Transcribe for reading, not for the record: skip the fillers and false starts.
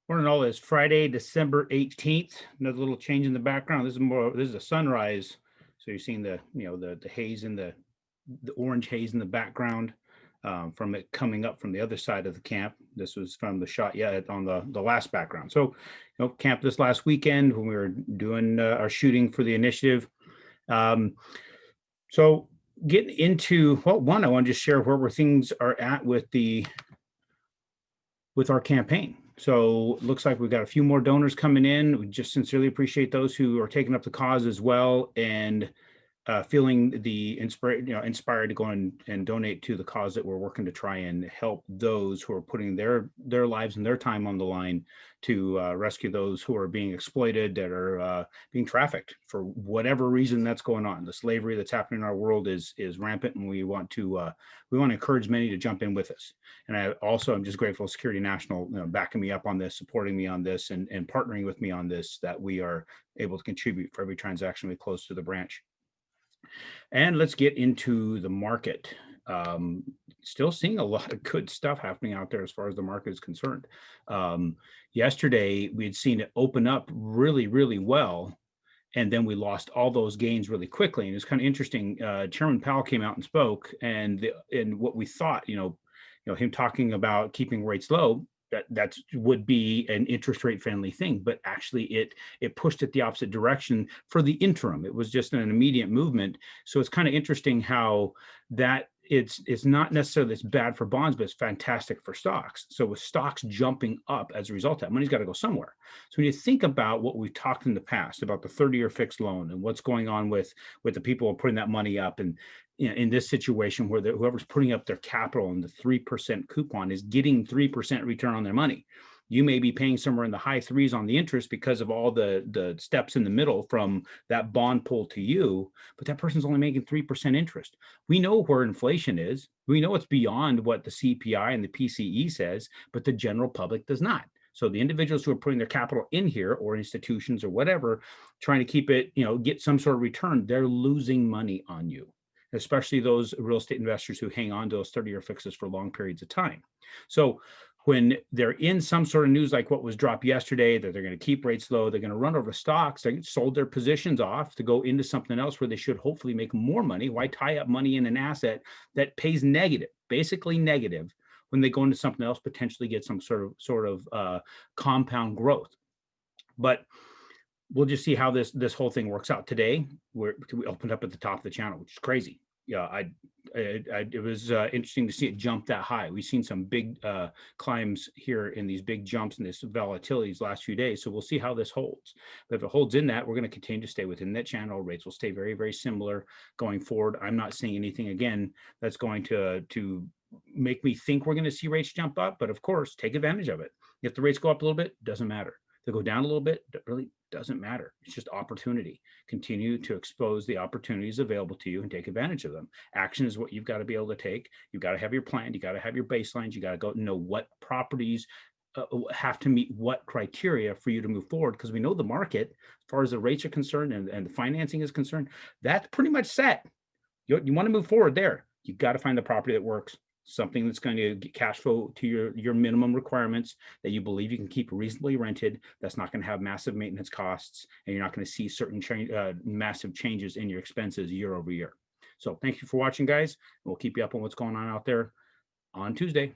Morning all. Is Friday, December 18th. Another little change in the background. This is a sunrise. So you're seeing the haze in the orange haze in the background from it coming up from the other side of the camp. This was from the shot on the last background. So, camp this last weekend when we were doing our shooting for the initiative. Um, so getting into, well, one, I want to just share where things are at with our campaign. So it looks like we've got a few more donors coming in. We just sincerely appreciate those who are taking up the cause as well and feeling inspired to go and donate to the cause that we're working to try and help those who are putting their lives and their time on the line to rescue those who are being exploited, that are being trafficked for whatever reason that's going on. The slavery that's happening in our world is rampant, and we want to encourage many to jump in with us. And I'm just grateful Security National backing me up on this, supporting me on this, and partnering with me on this, that we are able to contribute for every transaction we close to the branch. And let's get into the market. Still seeing a lot of good stuff happening out there as far as the market is concerned. Yesterday, we had seen it open up really, really well, and then we lost all those gains really quickly. And it's kind of interesting. Chairman Powell came out and spoke, and what we thought, him talking about keeping rates low, that would be an interest rate friendly thing, but actually it pushed it the opposite direction for the interim. It was just an immediate movement. So it's kind of interesting how that it's not necessarily it's bad for bonds, but it's fantastic for stocks. So with stocks jumping up as a result of that, money's got to go somewhere. So when you think about what we've talked in the past about the 30-year fixed loan and what's going on with the people putting that money up, and in this situation where whoever's putting up their capital and the 3% coupon is getting 3% return on their money. You may be paying somewhere in the high threes on the interest because of all the steps in the middle from that bond pull to you, but that person's only making 3% interest. We know where inflation is. We know it's beyond what the CPI and the PCE says, but the general public does not. So the individuals who are putting their capital in here, or institutions or whatever, trying to keep it, get some sort of return, they're losing money on you, especially those real estate investors who hang on to those 30-year fixes for long periods of time. So when they're in some sort of news like what was dropped yesterday, that they're going to keep rates low, they're going to run over stocks, they sold their positions off to go into something else where they should hopefully make more money. Why tie up money in an asset that pays negative, basically negative, when they go into something else, potentially get some sort of compound growth? But we'll just see how this whole thing works out. Today, we opened up at the top of the channel, which is crazy. Yeah, it was interesting to see it jump that high. We've seen some big climbs here in these big jumps and this volatility these last few days. So we'll see how this holds. But if it holds in that, we're going to continue to stay within that channel. Rates will stay very, very similar going forward. I'm not seeing anything again that's going to make me think we're going to see rates jump up. But of course, take advantage of it. If the rates go up a little bit, doesn't matter. They go down a little bit, it really doesn't matter. It's just opportunity. Continue to expose the opportunities available to you and take advantage of them. Action is what you've got to be able to take. You've got to have your plan. You got to have your baselines. You got to go know what properties have to meet what criteria for you to move forward, because we know the market, as far as the rates are concerned and the financing is concerned, that's pretty much set. You want to move forward there. You got to find the property that works, something that's going to get cash flow to your minimum requirements, that you believe you can keep reasonably rented, that's not going to have massive maintenance costs, and you're not going to see certain massive changes in your expenses year over year. So thank you for watching, guys. We'll keep you up on what's going on out there on Tuesday.